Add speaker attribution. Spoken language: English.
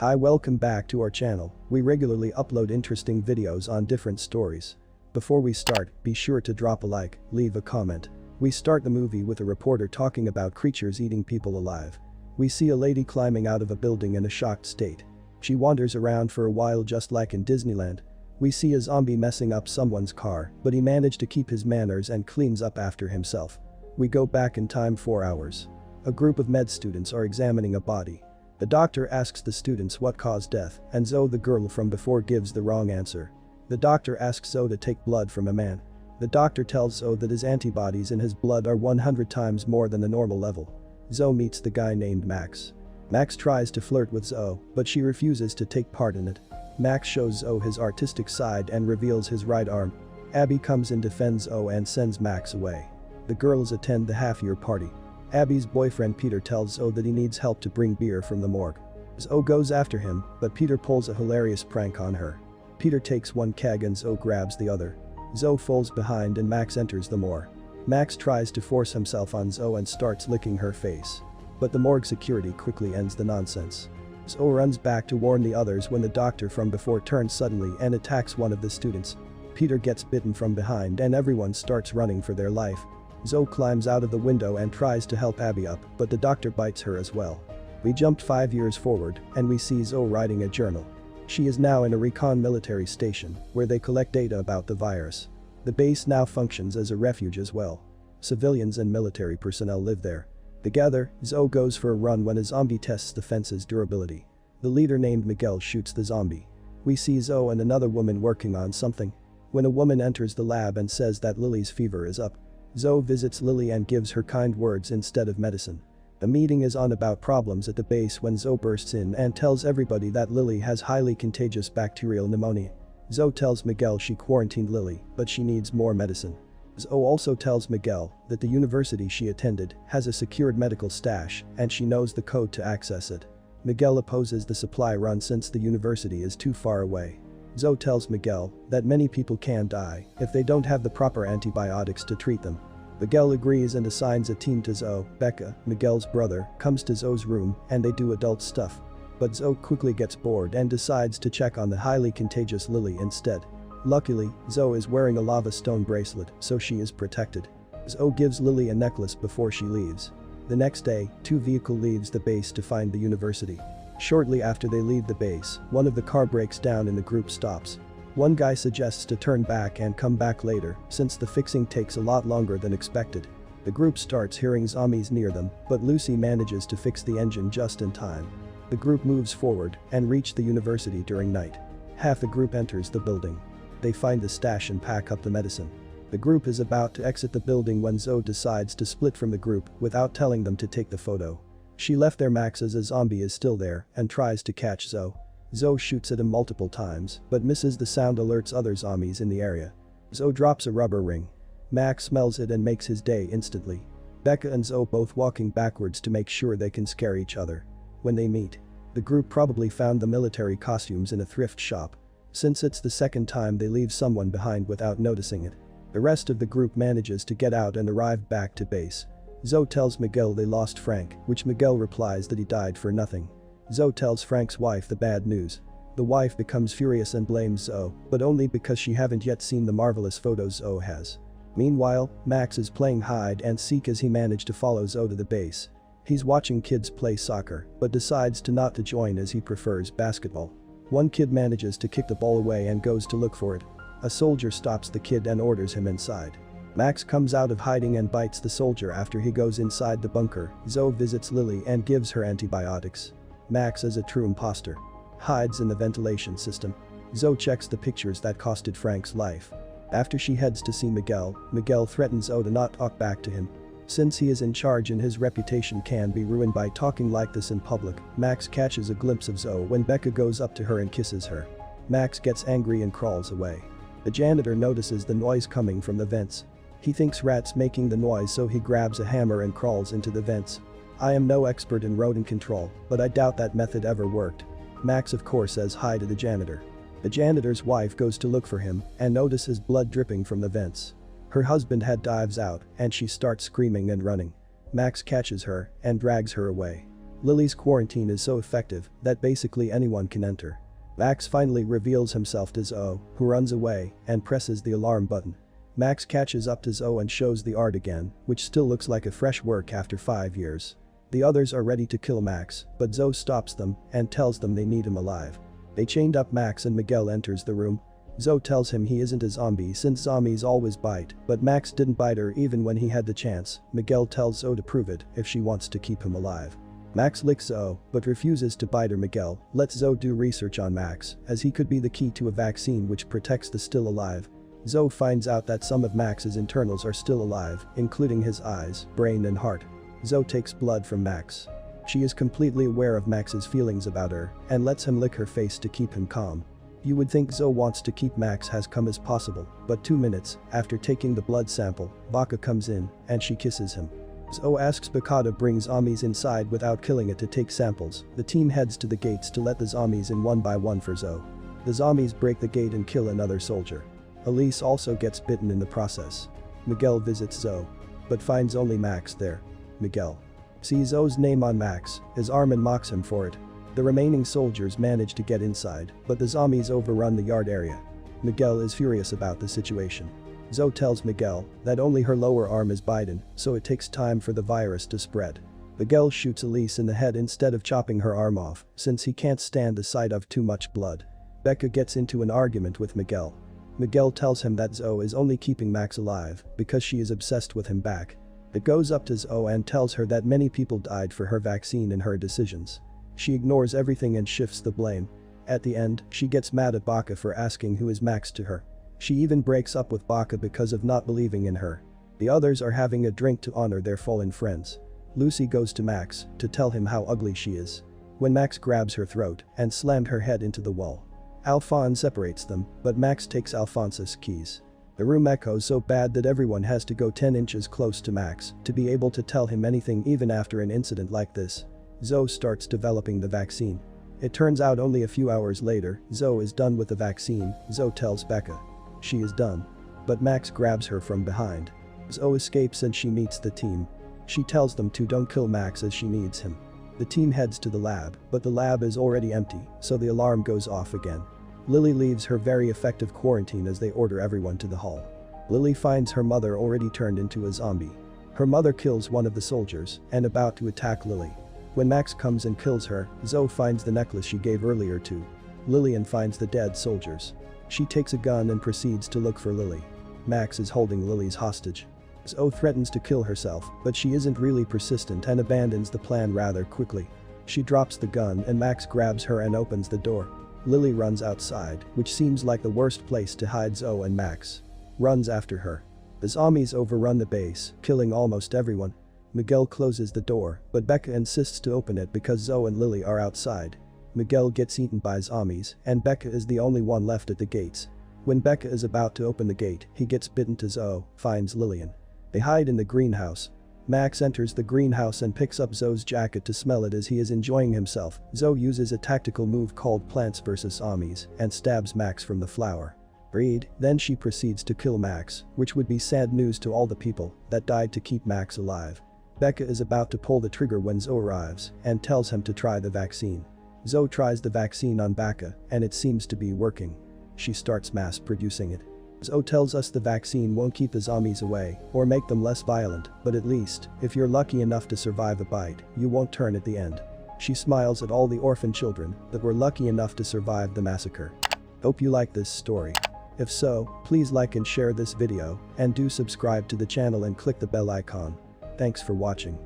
Speaker 1: Hi, welcome back to our channel. We regularly upload interesting videos on different stories. Before we start, be sure to drop a like, leave a comment. We start the movie with a reporter talking about creatures eating people alive. We see a lady climbing out of a building in a shocked state. She wanders around for a while just like in Disneyland. We see a zombie messing up someone's car, but he managed to keep his manners and cleans up after himself. We go back in time 4 hours. A group of med students are examining a body. The doctor asks the students what caused death, and Zoe, the girl from before, gives the wrong answer. The doctor asks Zoe to take blood from a man. The doctor tells Zoe that his antibodies in his blood are 100 times more than the normal level. Zoe meets the guy named Max. Max tries to flirt with Zoe, but she refuses to take part in it. Max shows Zoe his artistic side and reveals his right arm. Abby comes and defends Zoe and sends Max away. The girls attend the half-year party. Abby's boyfriend Peter tells Zoe that he needs help to bring beer from the morgue. Zoe goes after him, but Peter pulls a hilarious prank on her. Peter takes one keg and Zoe grabs the other. Zoe falls behind and Max enters the morgue. Max tries to force himself on Zoe and starts licking her face. But the morgue security quickly ends the nonsense. Zoe runs back to warn the others when the doctor from before turns suddenly and attacks one of the students. Peter gets bitten from behind and everyone starts running for their life. Zoe climbs out of the window and tries to help Abby up, but the doctor bites her as well. We jumped 5 years forward and we see Zoe writing a journal. She is now in a recon military station where they collect data about the virus. The base now functions as a refuge as well. Civilians and military personnel live there. Together, Zoe goes for a run when a zombie tests the fence's durability. The leader named Miguel shoots the zombie. We see Zoe and another woman working on something. When a woman enters the lab and says that Lily's fever is up, Zoe visits Lily and gives her kind words instead of medicine. The meeting is on about problems at the base when Zoe bursts in and tells everybody that Lily has highly contagious bacterial pneumonia. Zoe tells Miguel she quarantined Lily, but she needs more medicine. Zoe also tells Miguel that the university she attended has a secured medical stash and she knows the code to access it. Miguel opposes the supply run since the university is too far away. Zoe tells Miguel that many people can die if they don't have the proper antibiotics to treat them. Miguel agrees and assigns a team to Zoe. Becca, Miguel's brother, comes to Zoe's room and they do adult stuff. But Zoe quickly gets bored and decides to check on the highly contagious Lily instead. Luckily, Zoe is wearing a lava stone bracelet, so she is protected. Zoe gives Lily a necklace before she leaves. The next day, two vehicles leaves the base to find the university. Shortly after they leave the base, one of the car breaks down and the group stops. One guy suggests to turn back and come back later, since the fixing takes a lot longer than expected. The group starts hearing zombies near them, but Lucy manages to fix the engine just in time. The group moves forward and reach the university during night. Half the group enters the building. They find the stash and pack up the medicine. The group is about to exit the building when Zoe decides to split from the group without telling them to take the photo. She left their Max as a zombie is still there and tries to catch Zoe. Zoe shoots at him multiple times but misses. The sound alerts other zombies in the area. Zoe drops a rubber ring. Max smells it and makes his day instantly. Becca and Zoe both walking backwards to make sure they can scare each other. When they meet, the group probably found the military costumes in a thrift shop. Since it's the second time they leave someone behind without noticing it. The rest of the group manages to get out and arrive back to base. Zoe tells Miguel they lost Frank, which Miguel replies that he died for nothing. Zoe tells Frank's wife the bad news. The wife becomes furious and blames Zoe, but only because she haven't yet seen the marvelous photos Zoe has. Meanwhile, Max is playing hide and seek as he managed to follow Zoe to the base. He's watching kids play soccer, but decides not to join as he prefers basketball. One kid manages to kick the ball away and goes to look for it. A soldier stops the kid and orders him inside. Max comes out of hiding and bites the soldier after he goes inside the bunker. Zoe visits Lily and gives her antibiotics. Max, is a true imposter, hides in the ventilation system. Zoe checks the pictures that costed Frank's life. After she heads to see Miguel, Miguel threatens Zoe to not talk back to him. Since he is in charge and his reputation can be ruined by talking like this in public, Max catches a glimpse of Zoe when Becca goes up to her and kisses her. Max gets angry and crawls away. The janitor notices the noise coming from the vents. He thinks rats making the noise, so he grabs a hammer and crawls into the vents. I am no expert in rodent control, but I doubt that method ever worked. Max of course says hi to the janitor. The janitor's wife goes to look for him and notices blood dripping from the vents. Her husband dives out and she starts screaming and running. Max catches her and drags her away. Lily's quarantine is so effective that basically anyone can enter. Max finally reveals himself to Zoe, who runs away and presses the alarm button. Max catches up to Zoe and shows the art again, which still looks like a fresh work after 5 years. The others are ready to kill Max, but Zoe stops them and tells them they need him alive. They chained up Max and Miguel enters the room. Zoe tells him he isn't a zombie since zombies always bite, but Max didn't bite her even when he had the chance. Miguel tells Zoe to prove it if she wants to keep him alive. Max licks Zoe, but refuses to bite her. Miguel lets Zoe do research on Max, as he could be the key to a vaccine which protects the still alive. Zoe finds out that some of Max's internals are still alive, including his eyes, brain and heart. Zoe takes blood from Max. She is completely aware of Max's feelings about her and lets him lick her face to keep him calm. You would think Zoe wants to keep Max as calm as possible, but 2 minutes after taking the blood sample, Baka comes in and she kisses him. Zoe asks Baka to bring zombies inside without killing it to take samples. The team heads to the gates to let the zombies in one by one for Zoe. The zombies break the gate and kill another soldier. Elise also gets bitten in the process. Miguel visits Zoe, but finds only Max there. Miguel sees Zoe's name on Max, his arm and mocks him for it. The remaining soldiers manage to get inside, but the zombies overrun the yard area. Miguel is furious about the situation. Zoe tells Miguel that only her lower arm is bitten, so it takes time for the virus to spread. Miguel shoots Elise in the head instead of chopping her arm off, since he can't stand the sight of too much blood. Becca gets into an argument with Miguel. Miguel tells him that Zoe is only keeping Max alive because she is obsessed with him back. It goes up to Zoe and tells her that many people died for her vaccine and her decisions. She ignores everything and shifts the blame. At the end, she gets mad at Baka for asking who is Max to her. She even breaks up with Baka because of not believing in her. The others are having a drink to honor their fallen friends. Lucy goes to Max to tell him how ugly she is. When Max grabs her throat and slammed her head into the wall. Alphonse separates them, but Max takes Alphonse's keys. The room echoes so bad that everyone has to go 10 inches close to Max to be able to tell him anything even after an incident like this. Zoe starts developing the vaccine. It turns out only a few hours later, Zoe is done with the vaccine. Zoe tells Becca she is done. But Max grabs her from behind. Zoe escapes and she meets the team. She tells them to don't kill Max as she needs him. The team heads to the lab, but the lab is already empty, so the alarm goes off again. Lily leaves her very effective quarantine as they order everyone to the hall. Lily finds her mother already turned into a zombie. Her mother kills one of the soldiers and about to attack Lily. When Max comes and kills her, Zoe finds the necklace she gave earlier to Lillian finds the dead soldiers. She takes a gun and proceeds to look for Lily. Max is holding Lily's hostage. Zoe threatens to kill herself, but she isn't really persistent and abandons the plan rather quickly. She drops the gun and Max grabs her and opens the door. Lily runs outside, which seems like the worst place to hide. Zoe and Max runs after her. The zombies overrun the base, killing almost everyone. Miguel closes the door, but Becca insists to open it because Zoe and Lily are outside. Miguel gets eaten by zombies, and Becca is the only one left at the gates. When Becca is about to open the gate, he gets bitten to Zoe, finds Lillian. They hide in the greenhouse. Max enters the greenhouse and picks up Zoe's jacket to smell it as he is enjoying himself. Zoe uses a tactical move called Plants vs Zombies and stabs Max from the flower. Then she proceeds to kill Max, which would be sad news to all the people that died to keep Max alive. Becca is about to pull the trigger when Zoe arrives and tells him to try the vaccine. Zoe tries the vaccine on Becca and it seems to be working. She starts mass producing it. Zoe tells us the vaccine won't keep the zombies away or make them less violent, but at least, if you're lucky enough to survive a bite, you won't turn at the end. She smiles at all the orphan children that were lucky enough to survive the massacre. Hope you like this story. If so, please like and share this video and do subscribe to the channel and click the bell icon. Thanks for watching.